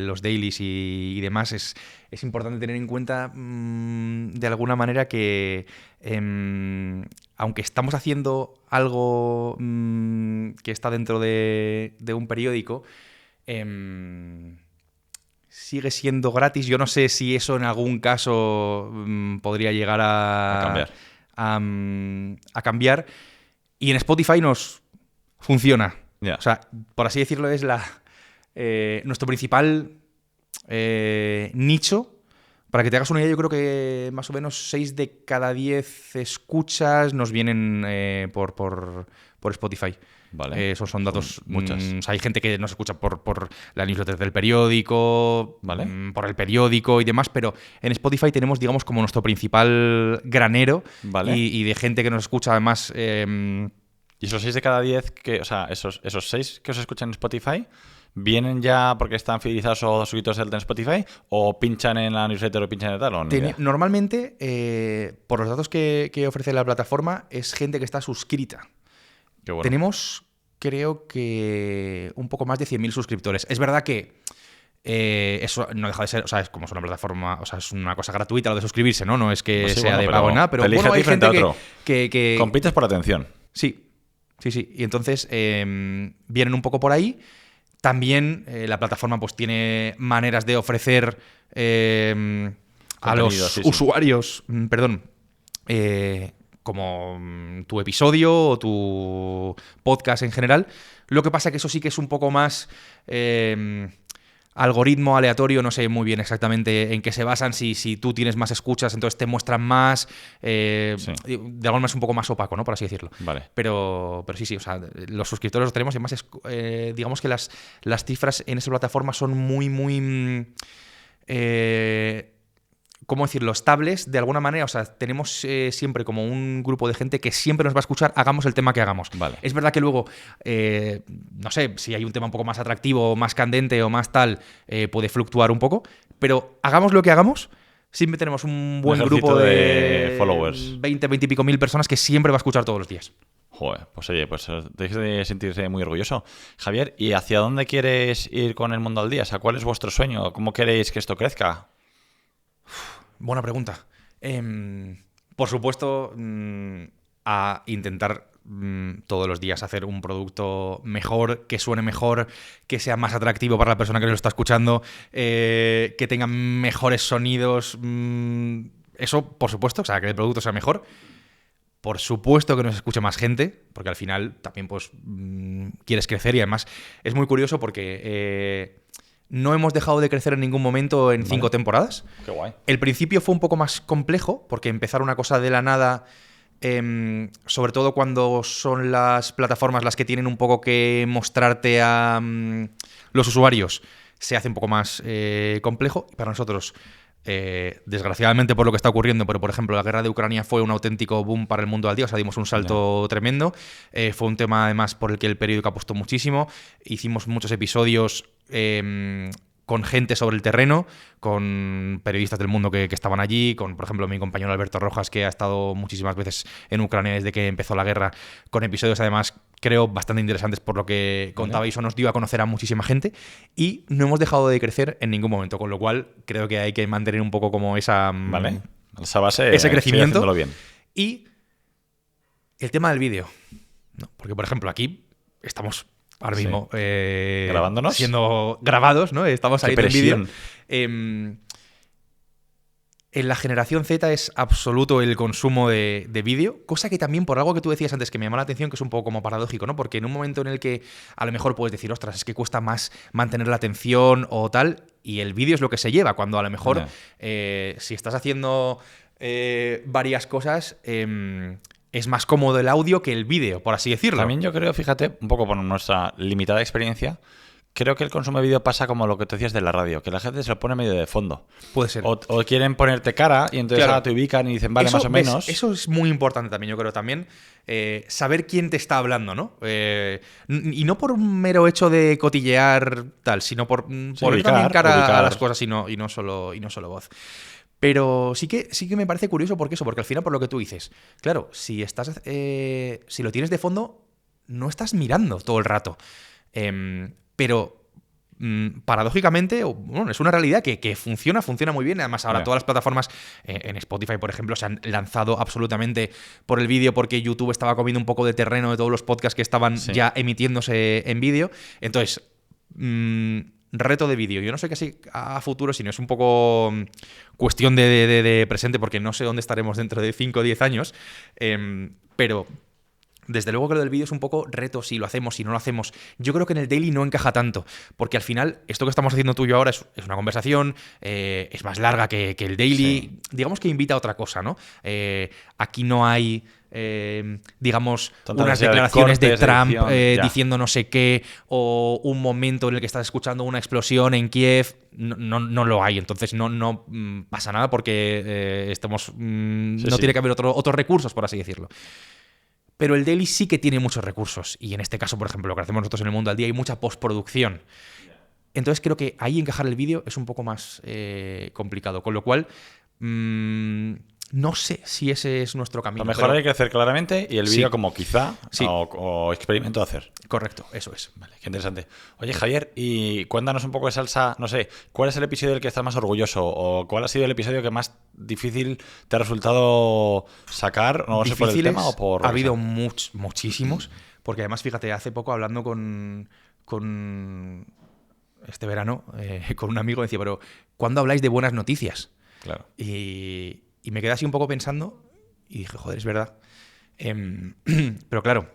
Speaker 2: los dailies y demás, es importante tener en cuenta de alguna manera que aunque estamos haciendo algo que está dentro de un periódico, sigue siendo gratis. Yo no sé si eso en algún caso podría llegar a cambiar. Y en Spotify nos funciona.
Speaker 1: Yeah.
Speaker 2: O sea, por así decirlo, es nuestro principal nicho. Para que te hagas una idea, yo creo que más o menos 6 de cada 10 escuchas nos vienen por Spotify.
Speaker 1: Vale.
Speaker 2: Esos son datos...
Speaker 1: muchas.
Speaker 2: O sea, hay gente que nos escucha por la newsletter del periódico,
Speaker 1: vale.
Speaker 2: Por el periódico y demás, pero en Spotify tenemos, digamos, como nuestro principal granero,
Speaker 1: vale.
Speaker 2: y de gente que nos escucha además...
Speaker 1: Y esos 6 de cada 10, o sea, esos 6 que os escuchan en Spotify, ¿vienen ya porque están fidelizados o suscritos en Spotify? ¿O pinchan en la newsletter o pinchan en tal? ¿O ni idea?
Speaker 2: Normalmente, por los datos que ofrece la plataforma, es gente que está suscrita.
Speaker 1: Qué bueno.
Speaker 2: Tenemos, creo que, un poco más de 100.000 suscriptores. Es verdad que eso no deja de ser, o sea, es como es una plataforma, o sea, es una cosa gratuita lo de suscribirse, ¿no? No es que
Speaker 1: Pues sí,
Speaker 2: sea
Speaker 1: bueno,
Speaker 2: de
Speaker 1: pero
Speaker 2: pago en nada, pero
Speaker 1: te elige
Speaker 2: bueno,
Speaker 1: a ti
Speaker 2: hay
Speaker 1: frente
Speaker 2: gente
Speaker 1: a otro.
Speaker 2: que
Speaker 1: Compites por atención.
Speaker 2: Sí. Y entonces vienen un poco por ahí. También la plataforma pues tiene maneras de ofrecer a los usuarios, como tu episodio o tu podcast en general. Lo que pasa que eso sí que es un poco más algoritmo aleatorio, no sé muy bien exactamente en qué se basan. Si tú tienes más escuchas, entonces te muestran más. De alguna manera es un poco más opaco, ¿no? Por así decirlo.
Speaker 1: Vale.
Speaker 2: Pero sí, o sea, los suscriptores los tenemos y además digamos que las cifras en esa plataforma son muy ¿cómo decirlo? Estables de alguna manera. O sea, tenemos siempre como un grupo de gente que siempre nos va a escuchar, hagamos el tema que hagamos.
Speaker 1: Vale.
Speaker 2: Es verdad que luego, no sé, si hay un tema un poco más atractivo, más candente o más tal, puede fluctuar un poco, pero hagamos lo que hagamos, siempre tenemos un buen grupo
Speaker 1: de followers.
Speaker 2: 20 y pico mil personas que siempre va a escuchar todos los días.
Speaker 1: Joder, pues oye, pues tenéis que sentirse muy orgulloso. Javier, ¿y hacia dónde quieres ir con el mundo al día? O sea, ¿cuál es vuestro sueño? ¿Cómo queréis que esto crezca?
Speaker 2: Buena pregunta. Por supuesto, a intentar todos los días hacer un producto mejor, que suene mejor, que sea más atractivo para la persona que lo está escuchando, que tenga mejores sonidos. Eso, por supuesto, o sea, que el producto sea mejor. Por supuesto que nos escuche más gente, porque al final también pues quieres crecer y además es muy curioso porque no hemos dejado de crecer en ningún momento en 5 temporadas.
Speaker 1: Qué guay.
Speaker 2: El principio fue un poco más complejo porque empezar una cosa de la nada, sobre todo cuando son las plataformas las que tienen un poco que mostrarte a los usuarios, se hace un poco más complejo. Y para nosotros, desgraciadamente por lo que está ocurriendo, pero por ejemplo la guerra de Ucrania fue un auténtico boom para el mundo al día, o sea, dimos un salto tremendo. Fue un tema además por el que el periódico apostó muchísimo. Hicimos muchos episodios con gente sobre el terreno, con periodistas del mundo que estaban allí, con, por ejemplo, mi compañero Alberto Rojas, que ha estado muchísimas veces en Ucrania desde que empezó la guerra, con episodios además, creo, bastante interesantes por lo que contaba, y eso nos dio a conocer a muchísima gente, y no hemos dejado de crecer en ningún momento, con lo cual creo que hay que mantener un poco como esa
Speaker 1: base,
Speaker 2: ese crecimiento.
Speaker 1: Bien.
Speaker 2: Y el tema del vídeo, ¿no? Porque, por ejemplo, aquí estamos ahora mismo
Speaker 1: grabándonos,
Speaker 2: siendo grabados, ¿no? Estamos ahí en vídeo. En la generación Z es absoluto el consumo de vídeo, cosa que también, por algo que tú decías antes que me llamó la atención, que es un poco como paradójico, ¿no? Porque en un momento en el que a lo mejor puedes decir, ostras, es que cuesta más mantener la atención o tal, y el vídeo es lo que se lleva, cuando a lo mejor si estás haciendo varias cosas, es más cómodo el audio que el vídeo, por así decirlo.
Speaker 1: También yo creo, fíjate, un poco por nuestra limitada experiencia, creo que el consumo de vídeo pasa como lo que tú decías de la radio, que la gente se lo pone medio de fondo.
Speaker 2: Puede ser.
Speaker 1: O quieren ponerte cara y entonces te ubican y dicen, vale,
Speaker 2: eso,
Speaker 1: más o menos.
Speaker 2: Eso es muy importante también, yo creo también. Saber quién te está hablando, ¿no? Y no por un mero hecho de cotillear tal, sino por poner también cara a las cosas y no solo voz. Pero sí que me parece curioso porque al final, por lo que tú dices, claro, si lo tienes de fondo, no estás mirando todo el rato. Pero paradójicamente, bueno, es una realidad que funciona muy bien. Además, ahora todas las plataformas, en Spotify, por ejemplo, se han lanzado absolutamente por el vídeo porque YouTube estaba comiendo un poco de terreno de todos los podcasts que estaban ya emitiéndose en vídeo. Entonces, reto de vídeo. Yo no sé qué así a futuro, sino es un poco cuestión de presente, porque no sé dónde estaremos dentro de 5 o 10 años. Pero desde luego que lo del vídeo es un poco reto, si lo hacemos, si no lo hacemos. Yo creo que en el daily no encaja tanto, porque al final esto que estamos haciendo tú y yo ahora es una conversación, es más larga que el daily. Digamos que invita a otra cosa, ¿no? Aquí no hay digamos, unas declaraciones de Trump diciendo no sé qué, o un momento en el que estás escuchando una explosión en Kiev. No lo hay, entonces no pasa nada porque no tiene que haber otros recursos, por así decirlo. Pero el daily sí que tiene muchos recursos. Y en este caso, por ejemplo, lo que hacemos nosotros en El Mundo al Día, hay mucha postproducción. Entonces creo que ahí encajar el vídeo es un poco más complicado. Con lo cual, no sé si ese es nuestro camino.
Speaker 1: Lo mejor hay que hacer claramente y el vídeo como quizá
Speaker 2: Sí.
Speaker 1: o experimento a hacer.
Speaker 2: Correcto, eso es.
Speaker 1: Vale, qué interesante. Oye, Javier, y cuéntanos un poco de salsa, no sé, ¿cuál es el episodio del que estás más orgulloso? ¿O cuál ha sido el episodio que más difícil te ha resultado sacar? No sé, por el tema o por...
Speaker 2: Ha habido muchísimos, porque además, fíjate, hace poco hablando con este verano, con un amigo, decía, pero ¿cuándo habláis de buenas noticias?
Speaker 1: Claro.
Speaker 2: Y me quedé así un poco pensando y dije, joder, es verdad. Pero claro,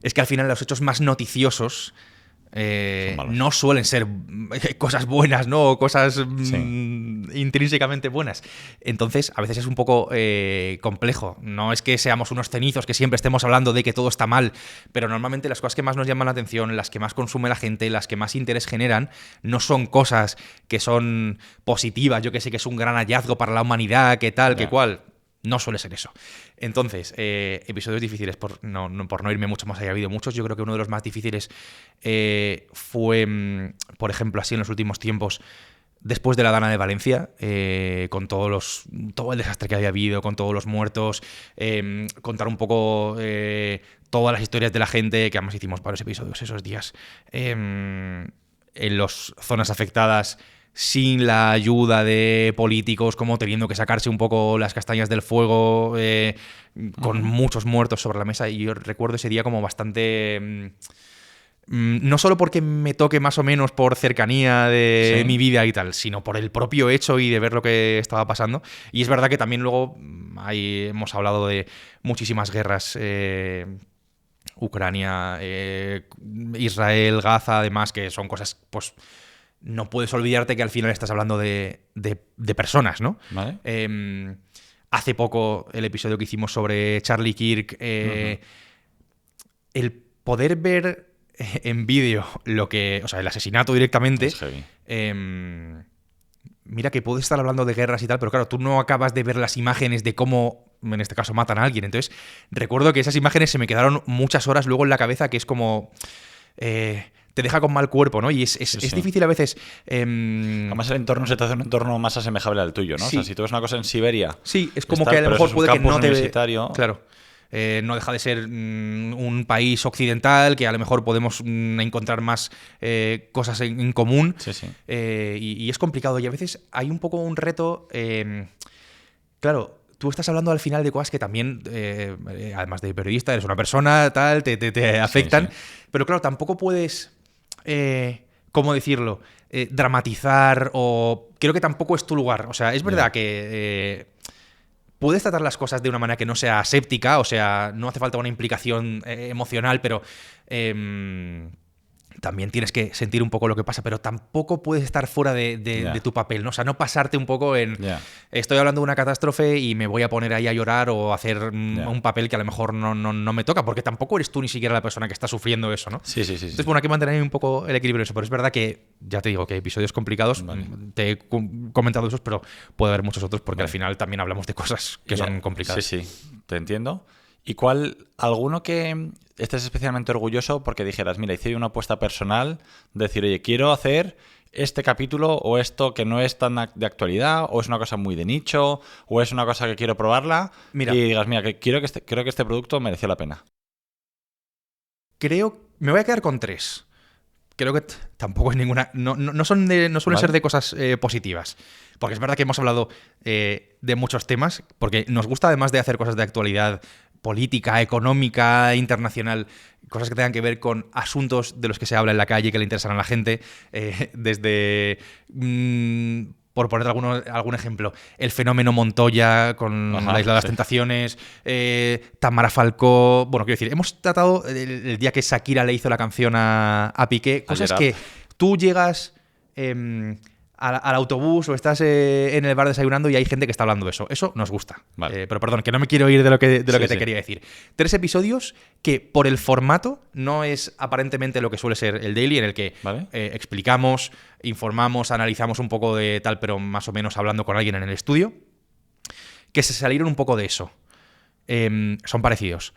Speaker 2: es que al final los hechos más noticiosos no suelen ser cosas buenas, ¿no? O cosas intrínsecamente buenas. Entonces, a veces es un poco complejo. No es que seamos unos cenizos que siempre estemos hablando de que todo está mal, pero normalmente las cosas que más nos llaman la atención, las que más consume la gente, las que más interés generan, no son cosas que son positivas. Yo que sé que es un gran hallazgo para la humanidad, que tal, que cual. No suele ser eso. Entonces, episodios difíciles, por no irme mucho más allá, ha habido muchos. Yo creo que uno de los más difíciles fue, por ejemplo, así en los últimos tiempos, después de la Dana de Valencia, con todo el desastre que había habido, con todos los muertos, contar un poco todas las historias de la gente, que además hicimos varios episodios esos días, en las zonas afectadas, sin la ayuda de políticos, como teniendo que sacarse un poco las castañas del fuego, con muchos muertos sobre la mesa. Y yo recuerdo ese día como bastante... no solo porque me toque más o menos por cercanía de mi vida y tal, sino por el propio hecho y de ver lo que estaba pasando. Y es verdad que también luego hemos hablado de muchísimas guerras... Ucrania, Israel, Gaza, además, que son cosas, pues... No puedes olvidarte que al final estás hablando de personas, ¿no?
Speaker 1: Vale.
Speaker 2: Hace poco el episodio que hicimos sobre Charlie Kirk, el poder ver en vídeo o sea, el asesinato directamente.
Speaker 1: Es heavy.
Speaker 2: Mira que puedes estar hablando de guerras y tal, pero claro, tú no acabas de ver las imágenes de cómo, en este caso, matan a alguien. Entonces, recuerdo que esas imágenes se me quedaron muchas horas luego en la cabeza, que es como... te deja con mal cuerpo, ¿no? Y es difícil a veces...
Speaker 1: Además el entorno se te hace un entorno más asemejable al tuyo, ¿no?
Speaker 2: Sí.
Speaker 1: O sea, si tú ves una cosa en Siberia...
Speaker 2: Sí, es como que a lo mejor puede que no te... Claro. No deja de ser un país occidental que a lo mejor podemos encontrar más cosas en común.
Speaker 1: Sí, sí.
Speaker 2: Y es complicado. Y a veces hay un poco un reto... claro... Tú estás hablando al final de cosas que también, además de periodista, eres una persona, tal, te afectan. Sí. Pero claro, tampoco puedes, ¿cómo decirlo? Dramatizar o... Creo que tampoco es tu lugar. O sea, es verdad que puedes tratar las cosas de una manera que no sea aséptica, o sea, no hace falta una implicación emocional, pero... también tienes que sentir un poco lo que pasa, pero tampoco puedes estar fuera de tu papel, ¿no? O sea, no pasarte un poco en estoy hablando de una catástrofe y me voy a poner ahí a llorar o a hacer un papel que a lo mejor no me toca, porque tampoco eres tú ni siquiera la persona que está sufriendo eso, ¿no?
Speaker 1: Sí.
Speaker 2: Entonces, bueno, hay que mantener un poco el equilibrio en eso, pero es verdad que, ya te digo, que hay episodios complicados, te he comentado esos, pero puede haber muchos otros, porque al final también hablamos de cosas que son complicadas.
Speaker 1: Sí, te entiendo. ¿Y alguno que estés especialmente orgulloso porque dijeras, mira, hice una apuesta personal, decir, oye, quiero hacer este capítulo o esto que no es tan de actualidad o es una cosa muy de nicho o es una cosa que quiero probarla y digas, mira, que creo que este producto mereció la pena?
Speaker 2: Me voy a quedar con 3. Creo que tampoco es ninguna... No suelen ser de cosas positivas. Porque es verdad que hemos hablado de muchos temas, porque nos gusta, además de hacer cosas de actualidad política, económica, internacional, cosas que tengan que ver con asuntos de los que se habla en la calle y que le interesan a la gente, desde... por poner algún ejemplo, el fenómeno Montoya con la Isla de las Tentaciones, Tamara Falcó... Bueno, quiero decir, hemos tratado el día que Shakira le hizo la canción a Piqué, cosas que tú llegas al autobús o estás en el bar desayunando y hay gente que está hablando de eso. Eso nos gusta. Vale. Pero perdón, que no me quiero ir de lo que te quería decir. 3 episodios que por el formato no es aparentemente lo que suele ser el daily, en el que explicamos, informamos, analizamos un poco de tal, pero más o menos hablando con alguien en el estudio, que se salieron un poco de eso. Son parecidos.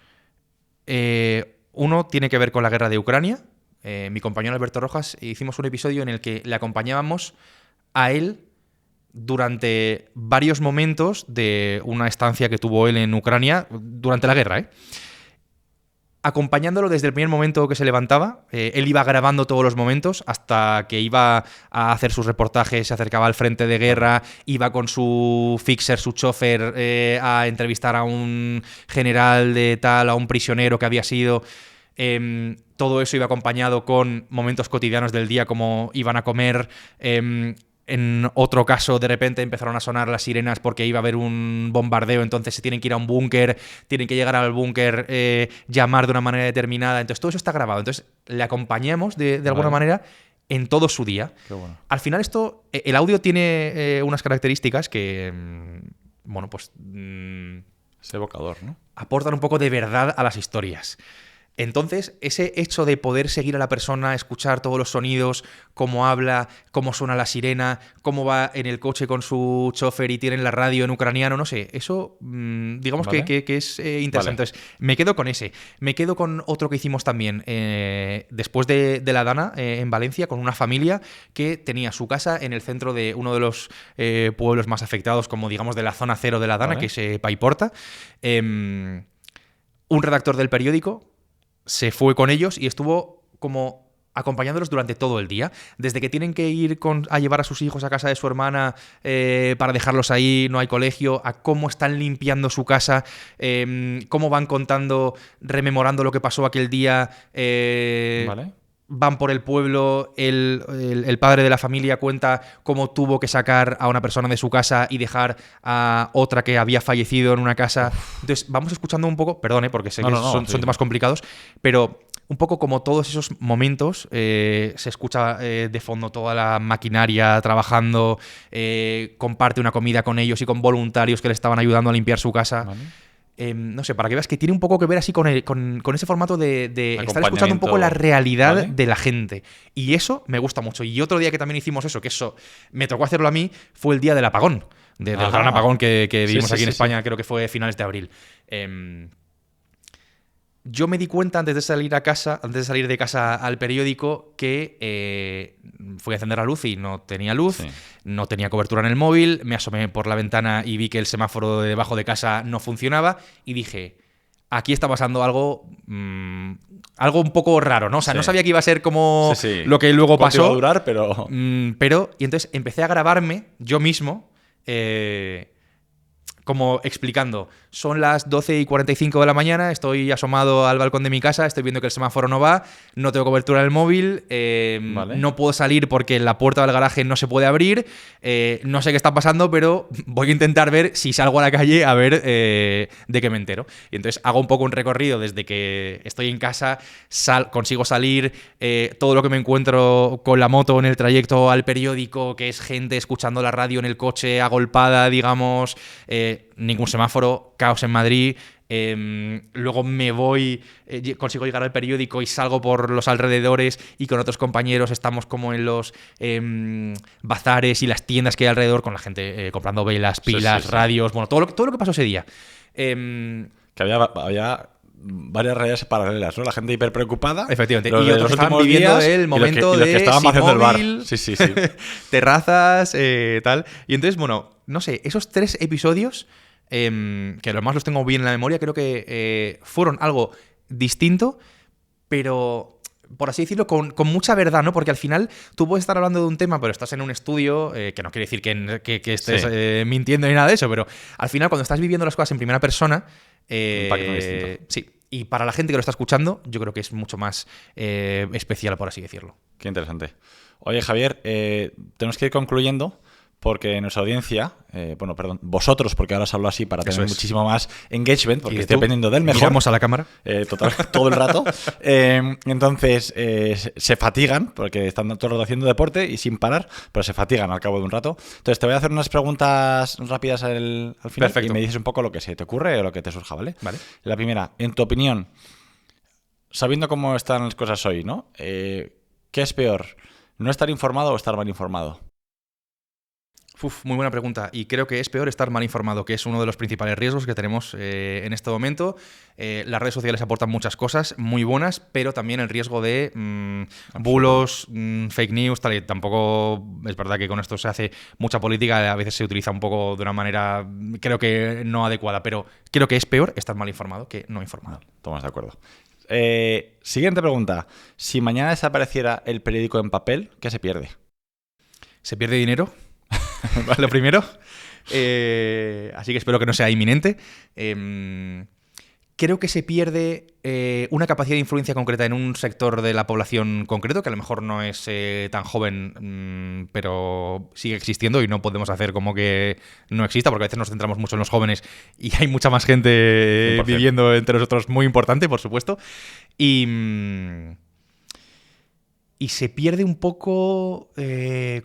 Speaker 2: Uno tiene que ver con la guerra de Ucrania. Mi compañero Alberto Rojas hicimos un episodio en el que le acompañábamos a él durante varios momentos de una estancia que tuvo él en Ucrania durante la guerra, acompañándolo desde el primer momento que se levantaba. Él iba grabando todos los momentos hasta que iba a hacer sus reportajes, se acercaba al frente de guerra, iba con su fixer, su chofer, a entrevistar a un general de tal, a un prisionero que había sido. Todo eso iba acompañado con momentos cotidianos del día, como iban a comer. En otro caso, de repente empezaron a sonar las sirenas porque iba a haber un bombardeo, entonces se tienen que ir a un búnker, tienen que llegar al búnker, llamar de una manera determinada. Entonces todo eso está grabado. Entonces le acompañamos de alguna manera en todo su día.
Speaker 1: Qué bueno.
Speaker 2: Al final el audio tiene unas características que, bueno, pues
Speaker 1: Es evocador, ¿no?
Speaker 2: aportan un poco de verdad a las historias. Entonces, ese hecho de poder seguir a la persona, escuchar todos los sonidos, cómo habla, cómo suena la sirena, cómo va en el coche con su chofer y tienen la radio en ucraniano, no sé, eso digamos
Speaker 1: Vale.
Speaker 2: que es interesante.
Speaker 1: Vale.
Speaker 2: Entonces, me quedo con ese. Me quedo con otro que hicimos también después de la Dana, en Valencia, con una familia que tenía su casa en el centro de uno de los pueblos más afectados, como digamos de la zona cero de la Dana,
Speaker 1: Vale.
Speaker 2: que es Paiporta. Un redactor del periódico se fue con ellos y estuvo como acompañándolos durante todo el día. Desde que tienen que ir a llevar a sus hijos a casa de su hermana para dejarlos ahí, no hay colegio, a cómo están limpiando su casa, cómo van contando, rememorando lo que pasó aquel día.
Speaker 1: Vale.
Speaker 2: Van por el pueblo, el padre de la familia cuenta cómo tuvo que sacar a una persona de su casa y dejar a otra que había fallecido en una casa. Entonces, vamos escuchando un poco, perdón, porque sé que son temas complicados, pero un poco como todos esos momentos, se escucha de fondo toda la maquinaria trabajando, comparte una comida con ellos y con voluntarios que le estaban ayudando a limpiar su casa.
Speaker 1: Vale.
Speaker 2: No sé, para que veas que tiene un poco que ver así con ese formato de estar escuchando un poco la
Speaker 1: Acompañamiento.
Speaker 2: realidad
Speaker 1: Vale.
Speaker 2: de la gente. Y eso me gusta mucho. Y otro día que también hicimos eso, que eso me tocó hacerlo a mí, fue el día del apagón. Del
Speaker 1: Ajá.
Speaker 2: gran apagón que vivimos
Speaker 1: Sí,
Speaker 2: aquí en
Speaker 1: sí,
Speaker 2: España, creo que fue finales de abril. Yo me di cuenta antes de salir de casa al periódico que fui a encender la luz y no tenía luz,
Speaker 1: Sí.
Speaker 2: no tenía cobertura en el móvil, me asomé por la ventana y vi que el semáforo de debajo de casa no funcionaba y dije, aquí está pasando algo un poco raro, ¿no? O sea,
Speaker 1: Sí.
Speaker 2: no sabía que iba a ser como
Speaker 1: Sí, sí.
Speaker 2: lo que luego
Speaker 1: ¿Cuánto iba
Speaker 2: pasó.
Speaker 1: a durar? Pero...
Speaker 2: Y entonces empecé a grabarme yo mismo, como explicando, son las 12:45 de la mañana, estoy asomado al balcón de mi casa, estoy viendo que el semáforo no va, no tengo cobertura en el móvil,
Speaker 1: Vale.
Speaker 2: no puedo salir porque la puerta del garaje no se puede abrir, no sé qué está pasando, pero voy a intentar ver si salgo a la calle a ver de qué me entero. Y entonces hago un poco un recorrido desde que estoy en casa, consigo salir, todo lo que me encuentro con la moto en el trayecto al periódico, que es gente escuchando la radio en el coche agolpada, digamos, ningún semáforo, caos en Madrid. Luego me voy, consigo llegar al periódico y salgo por los alrededores y con otros compañeros estamos como en los bazares y las tiendas que hay alrededor con la gente comprando velas, pilas,
Speaker 1: Sí.
Speaker 2: radios, bueno, todo lo que pasó ese día.
Speaker 1: Que había varias realidades paralelas, ¿no? La gente hiper preocupada.
Speaker 2: Efectivamente.
Speaker 1: Los
Speaker 2: Y
Speaker 1: de
Speaker 2: otros
Speaker 1: los
Speaker 2: que estaban
Speaker 1: últimos
Speaker 2: viviendo
Speaker 1: días,
Speaker 2: el momento
Speaker 1: y los que
Speaker 2: de
Speaker 1: estaban
Speaker 2: sin
Speaker 1: haciendo el bar.
Speaker 2: móvil,
Speaker 1: Sí.
Speaker 2: terrazas, tal. Y entonces, bueno, no sé, esos 3 episodios, que además los tengo bien en la memoria, creo que fueron algo distinto, pero, por así decirlo, con mucha verdad, ¿no? Porque al final tú puedes estar hablando de un tema, pero estás en un estudio, que no quiere decir que estés mintiendo ni nada de eso, pero al final cuando estás viviendo las cosas en primera persona...
Speaker 1: Impacto distinto.
Speaker 2: Sí. Y para la gente que lo está escuchando, yo creo que es mucho más especial, por así decirlo.
Speaker 1: Qué interesante. Oye, Javier, tenemos que ir concluyendo porque nuestra audiencia, vosotros, porque ahora os hablo así para tener muchísimo más engagement, porque estoy dependiendo del mejor.
Speaker 2: Miramos a la cámara.
Speaker 1: Total, todo el rato. Entonces, se fatigan, porque están todo el rato haciendo deporte y sin parar, pero se fatigan al cabo de un rato. Entonces, te voy a hacer unas preguntas rápidas al final.
Speaker 2: Perfecto.
Speaker 1: Y me dices un poco lo que se te ocurre o lo que te surja, ¿vale?
Speaker 2: Vale.
Speaker 1: La primera, en tu opinión, sabiendo cómo están las cosas hoy, ¿no? ¿Qué es peor? ¿No estar informado o estar mal informado?
Speaker 2: Muy buena pregunta. Y creo que es peor estar mal informado, que es uno de los principales riesgos que tenemos en este momento. Las redes sociales aportan muchas cosas muy buenas, pero también el riesgo de bulos, fake news, tal. Y tampoco es verdad que con esto se hace mucha política, a veces se utiliza un poco de una manera, creo que no adecuada, pero creo que es peor estar mal informado que no informado.
Speaker 1: Estamos de acuerdo. Siguiente pregunta. Si mañana desapareciera el periódico en papel, ¿qué se pierde?
Speaker 2: ¿Se pierde dinero? Lo primero. Así que espero que no sea inminente. Creo que se pierde una capacidad de influencia concreta en un sector de la población concreto, que a lo mejor no es tan joven, pero sigue existiendo y no podemos hacer como que no exista, porque a veces nos centramos mucho en los jóvenes y hay mucha más gente
Speaker 1: 100%.
Speaker 2: viviendo entre nosotros, muy importante, por supuesto. Y se pierde un poco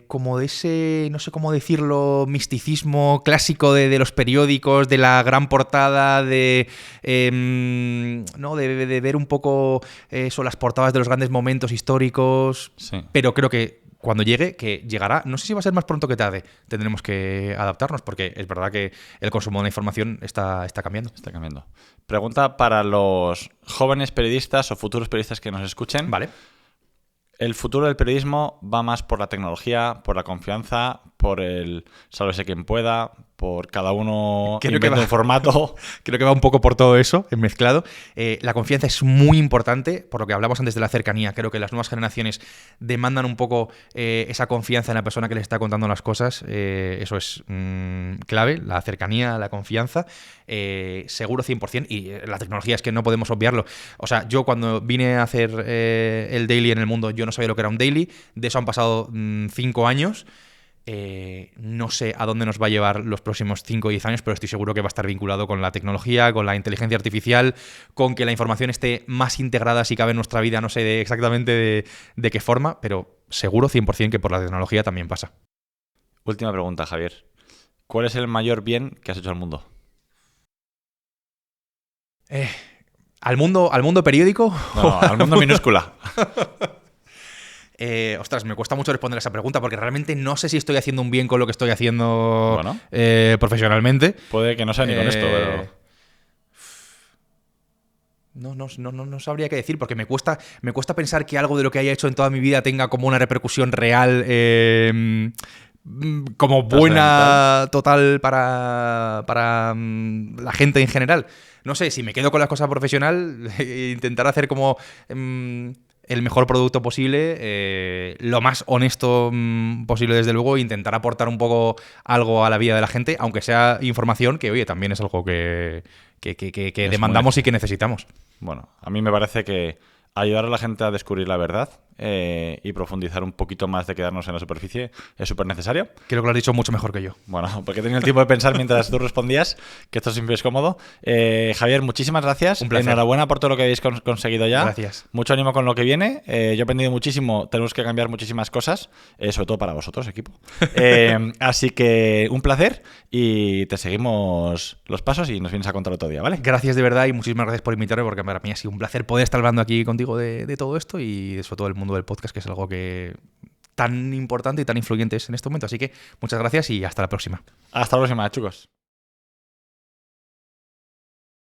Speaker 2: como de ese, no sé cómo decirlo, misticismo clásico de los periódicos, de la gran portada, ¿no? de ver un poco eso, las portadas de los grandes momentos históricos.
Speaker 1: Sí.
Speaker 2: Pero creo que cuando llegue, que llegará, no sé si va a ser más pronto que tarde, tendremos que adaptarnos, porque es verdad que el consumo de la información está cambiando.
Speaker 1: Está cambiando. Pregunta para los jóvenes periodistas o futuros periodistas que nos escuchen.
Speaker 2: Vale.
Speaker 1: El futuro del periodismo va más por la tecnología, por la confianza, por el sálvese quien pueda, por cada uno inventa un formato.
Speaker 2: Creo que va un poco por todo eso, mezclado. La confianza es muy importante, por lo que hablamos antes de la cercanía. Creo que las nuevas generaciones demandan un poco esa confianza en la persona que les está contando las cosas. Eso es clave, la cercanía, la confianza. Seguro 100%. Y la tecnología es que no podemos obviarlo. O sea, yo cuando vine a hacer el daily en El Mundo, yo no sabía lo que era un daily. De eso han pasado 5 años. No sé a dónde nos va a llevar los próximos 5 o 10 años, pero estoy seguro que va a estar vinculado con la tecnología, con la inteligencia artificial, con que la información esté más integrada si cabe en nuestra vida, no sé exactamente de qué forma, pero seguro 100% que por la tecnología también pasa.
Speaker 1: Última pregunta, Javier. ¿Cuál es el mayor bien que has hecho al mundo?
Speaker 2: ¿Al mundo periódico?
Speaker 1: No, al mundo minúscula.
Speaker 2: Ostras, me cuesta mucho responder a esa pregunta porque realmente no sé si estoy haciendo un bien con lo que estoy haciendo profesionalmente.
Speaker 1: Puede que no sea ni con esto, pero...
Speaker 2: No sabría qué decir porque me cuesta pensar que algo de lo que haya hecho en toda mi vida tenga como una repercusión real como buena total para la gente en general. No sé, si me quedo con la cosa profesional, intentar hacer como... el mejor producto posible, lo más honesto posible desde luego, e intentar aportar un poco algo a la vida de la gente, aunque sea información, que oye, también es algo que demandamos y que necesitamos.
Speaker 1: Bueno, a mí me parece que ayudar a la gente a descubrir la verdad y profundizar un poquito más de quedarnos en la superficie es súper necesario.
Speaker 2: Creo que lo has dicho mucho mejor que yo.
Speaker 1: Bueno, porque he tenido el tiempo de pensar mientras tú respondías, que esto siempre es cómodo. Javier, muchísimas gracias.
Speaker 2: Un placer.
Speaker 1: Enhorabuena por todo lo que habéis conseguido ya.
Speaker 2: Gracias.
Speaker 1: Mucho ánimo con lo que viene. Yo he aprendido muchísimo. Tenemos que cambiar muchísimas cosas, sobre todo para vosotros, equipo. Así que un placer y te seguimos los pasos y nos vienes a contar otro día, ¿vale?
Speaker 2: Gracias de verdad y muchísimas gracias por invitarme porque para mí ha sido un placer poder estar hablando aquí contigo de todo esto y sobre todo el mundo del podcast, que es algo que tan importante y tan influyente es en este momento. Así que muchas gracias y hasta la próxima.
Speaker 1: Hasta la próxima, chicos.